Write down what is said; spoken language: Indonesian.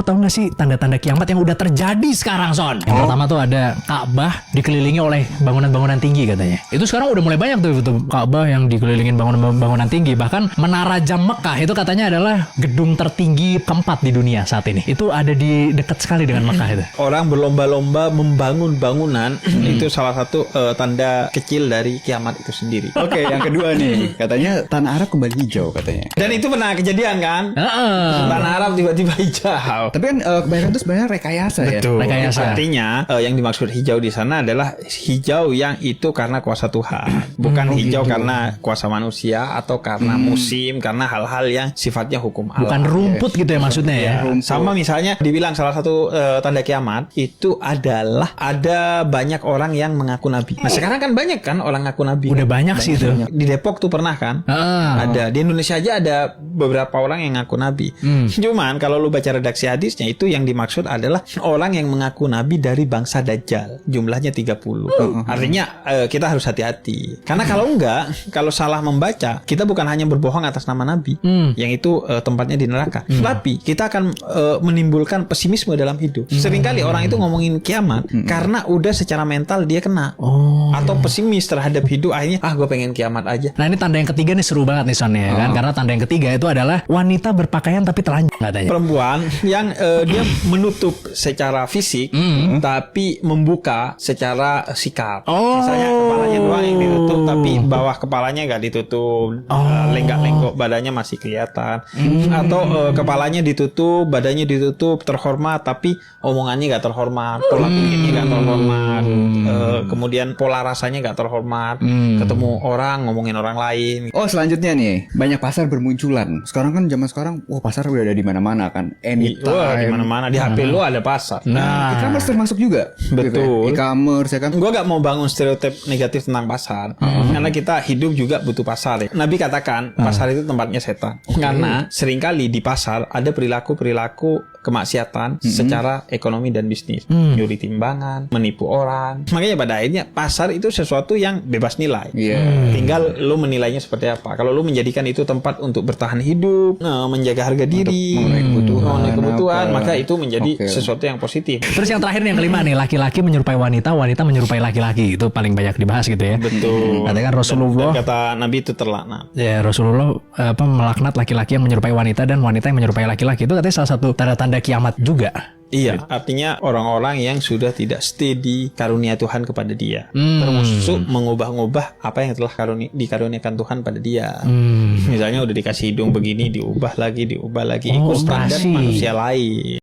tahu nggak sih tanda-tanda kiamat yang udah terjadi sekarang, Son? Yang pertama tuh ada Ka'bah dikelilingi oleh bangunan-bangunan tinggi katanya. Itu sekarang udah mulai banyak tuh Ka'bah yang dikelilingin bangunan-bangunan tinggi. Bahkan Menara Jam Mekah itu katanya adalah gedung tertinggi keempat di dunia saat ini. Itu ada di dekat sekali dengan Mekah itu. Orang berlomba-lomba membangun bangunan itu salah satu tanda kecil dari kiamat itu sendiri. Oke, yang kedua nih, katanya tanah Arab kembali hijau katanya. Dan itu pernah kejadian kan? Tanah Arab tiba-tiba hijau. Tapi kan kebanyakan itu sebenarnya rekayasa ya. Betul. Rekayasa. Artinya yang dimaksud hijau di sana adalah hijau yang itu karena kuasa Tuhan, bukan hijau karena kuasa manusia atau karena musim, karena hal-hal yang sifatnya hukum alam. Bukan rumput gitu ya maksudnya ya. Sama misalnya dibilang salah satu tanda kiamat itu adalah ada banyak orang yang mengaku nabi. Nah sekarang kan banyak kan orang ngaku nabi. Udah banyak sih itu. Di Depok tuh pernah kan? Ada. Di Indonesia aja ada beberapa orang yang ngaku nabi. Cuman kalau lu baca redaksi hadisnya itu yang dimaksud adalah orang yang mengaku nabi dari bangsa Dajjal. Jumlahnya 30. Artinya kita harus hati-hati. Karena kalau enggak, kalau salah membaca, kita bukan hanya berbohong atas nama nabi, yang itu tempatnya di neraka. Tapi kita akan menimbulkan pesimisme dalam hidup. Seringkali orang itu ngomongin kiamat karena udah secara mental dia kena. Atau pesimis terhadap hidup, akhirnya gue pengen kiamat aja. Nah ini tanda yang ketiga nih seru banget nih Son ya kan. Karena tanda yang ketiga itu adalah wanita berpakaian tapi telanjang katanya. Perempuan yang dia menutup secara fisik tapi membuka secara sikap. Misalnya kepalanya doang yang ditutup tapi bawah kepalanya nggak ditutup, lenggak-lenggok badannya masih kelihatan. Atau kepalanya ditutup, badannya ditutup, terhormat tapi omongannya nggak terhormat, pola pikirnya nggak terhormat, kemudian pola rasanya nggak terhormat, ketemu orang ngomongin orang lain. Oh selanjutnya nih, banyak pasar bermunculan. Sekarang kan zaman sekarang, pasar udah ada di mana-mana kan. Wah, di mana-mana di HP lu ada pasar. E-commerce termasuk juga. Betul. E-commerce ya kan. Gue gak mau bangun stereotip negatif tentang pasar, karena kita hidup juga butuh pasar ya. Nabi katakan pasar itu tempatnya setan. Karena seringkali di pasar ada perilaku kemaksiatan secara ekonomi dan bisnis, nyuri timbangan, menipu orang. Makanya pada akhirnya pasar itu sesuatu yang bebas nilai. Tinggal lu menilainya seperti apa. Kalau lu menjadikan itu tempat untuk bertahan hidup, menjaga harga diri, memenuhi kebutuhan, maka itu menjadi sesuatu yang positif. Terus yang terakhir yang kelima nih, laki-laki menyerupai wanita, wanita menyerupai laki-laki. Itu paling banyak dibahas gitu ya. Betul. Katanya kan Rasulullah, dan kata Nabi itu terlaknat. ya Rasulullah melaknat laki-laki yang menyerupai wanita dan wanita yang menyerupai laki-laki. Itu katanya salah satu tanda-tanda kiamat juga. Iya, artinya orang-orang yang sudah tidak stay di karunia Tuhan kepada dia, termasuk mengubah-ubah apa yang telah dikaruniakan Tuhan pada dia. Misalnya udah dikasih hidung begini, diubah lagi, ikut standar manusia lain.